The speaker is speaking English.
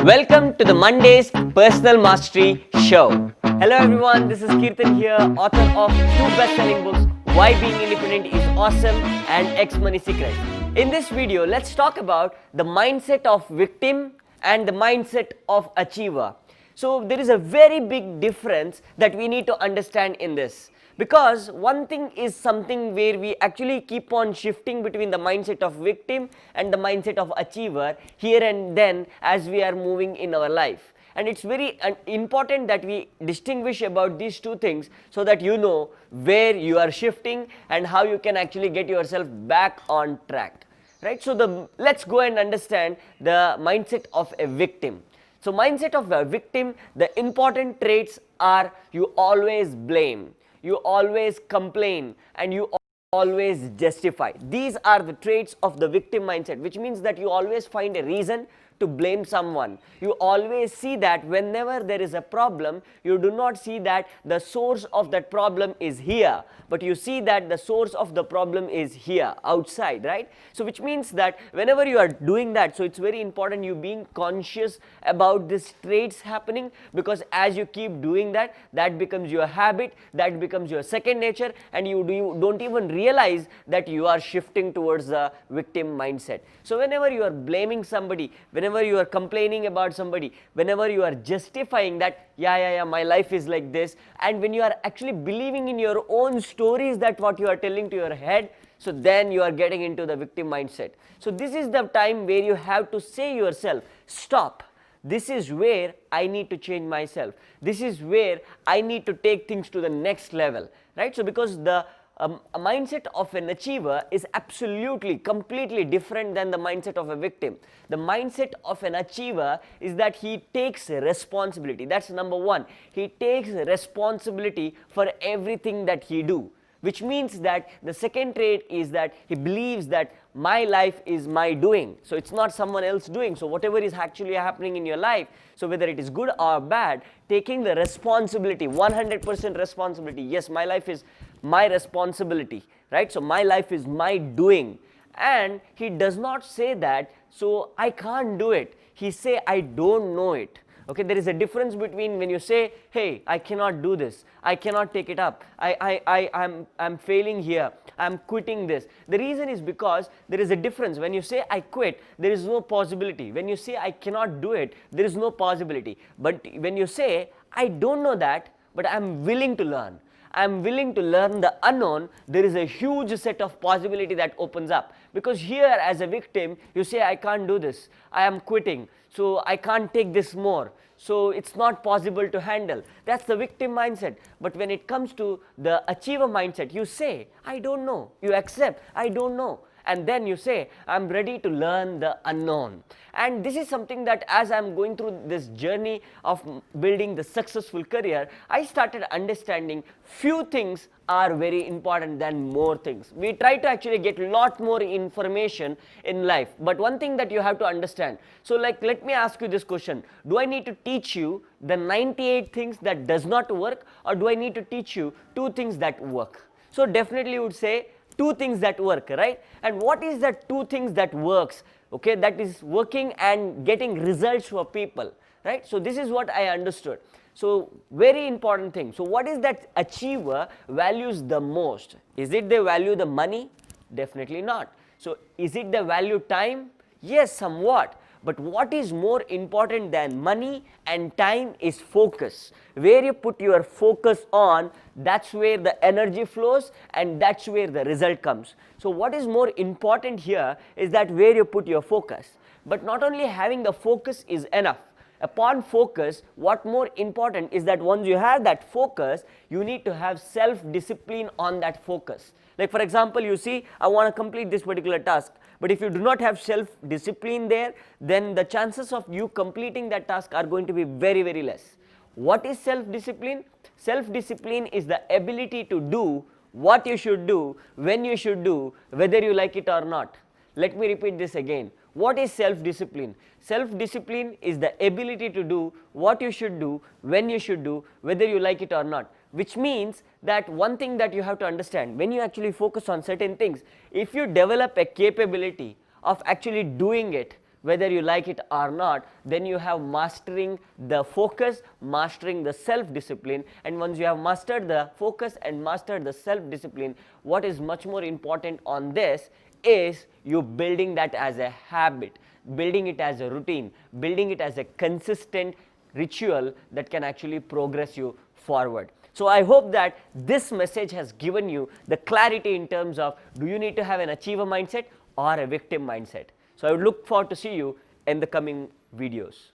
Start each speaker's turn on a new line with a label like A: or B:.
A: Welcome to the Monday's Personal Mastery Show. Hello everyone, this is Keerthan here, author of two best-selling books, Why Being Independent is Awesome and XMoney Secrets. In this video, let's talk about the mindset of victim and the mindset of achiever. So there is a very big difference that we need to understand in this. Because one thing is something where we actually keep on shifting between the mindset of victim and the mindset of achiever here and then as we are moving in our life. And it's very important that we distinguish about these two things so that you know where you are shifting and how you can actually get yourself back on track. Right? So let's go and understand the mindset of a victim. So mindset of a victim, the important traits are you always blame, you always complain, and you always justify. These are the traits of the victim mindset, which means that you always find a reason to blame someone. You always see that whenever there is a problem, you do not see that the source of that problem is here, but you see that the source of the problem is here, outside, right? So which means that whenever you are doing that, so it's very important you being conscious about these traits happening, because as you keep doing that, that becomes your habit, that becomes your second nature, and you don't even realize that you are shifting towards the victim mindset. So whenever you are blaming somebody, whenever you are complaining about somebody, whenever you are justifying that my life is like this, and when you are actually believing in your own stories that what you are telling to your head, so then you are getting into the victim mindset. So this is the time where you have to say yourself, stop, this is where I need to change myself, this is where I need to take things to the next level, right? So because the a mindset of an achiever is absolutely, completely different than the mindset of a victim. The mindset of an achiever is that he takes responsibility. That's number one. He takes responsibility for everything that he do. Which means that the second trait is that he believes that my life is my doing. So it's not someone else doing. So whatever is actually happening in your life, so whether it is good or bad, taking the responsibility, 100% responsibility. Yes, my life is my responsibility, right? So my life is my doing. And he does not say that, so I can't do it. He say, I don't know it. Okay, there is a difference between when you say, hey, I cannot do this, I cannot take it up, I'm failing here, I'm quitting this. The reason is because there is a difference. When you say I quit, there is no possibility. When you say I cannot do it, there is no possibility. But when you say I don't know that, but I'm willing to learn, I'm willing to learn the unknown, there is a huge set of possibility that opens up. Because here as a victim, you say I can't do this, I am quitting, so I can't take this more, so it's not possible to handle. That's the victim mindset. But when it comes to the achiever mindset, you say I don't know, you accept I don't know, and then you say I'm ready to learn the unknown. And this is something that as I'm going through this journey of building the successful career, I started understanding few things are very important than more things. We try to actually get a lot more information in life, but one thing that you have to understand, so like let me ask you this question, do I need to teach you the 98 things that does not work, or do I need to teach you 2 things that work? So definitely you would say 2 things that work, right? And what is that 2 things that works, okay, that is working and getting results for people, right? So this is what I understood. So very important thing. So what is that achiever values the most? Is it they value the money? Definitely not. So is it they value time? Yes, somewhat. But what is more important than money and time is focus. Where you put your focus on, that's where the energy flows and that's where the result comes. So what is more important here is that where you put your focus. But not only having the focus is enough. Upon focus, what more important is that once you have that focus, you need to have self-discipline on that focus. Like for example, you see, I want to complete this particular task, but if you do not have self-discipline there, then the chances of you completing that task are going to be very, very less. What is self-discipline? Self-discipline is the ability to do what you should do, when you should do, whether you like it or not. Let me repeat this again. What is self-discipline? Self-discipline is the ability to do what you should do, when you should do, whether you like it or not. Which means that one thing that you have to understand, when you actually focus on certain things, if you develop a capability of actually doing it whether you like it or not, then you have mastering the focus, mastering the self-discipline. And once you have mastered the focus and mastered the self-discipline, what is much more important on this is you building that as a habit, building it as a routine, building it as a consistent ritual that can actually progress you forward. So I hope that this message has given you the clarity in terms of, do you need to have an achiever mindset or a victim mindset? So I would look forward to see you in the coming videos.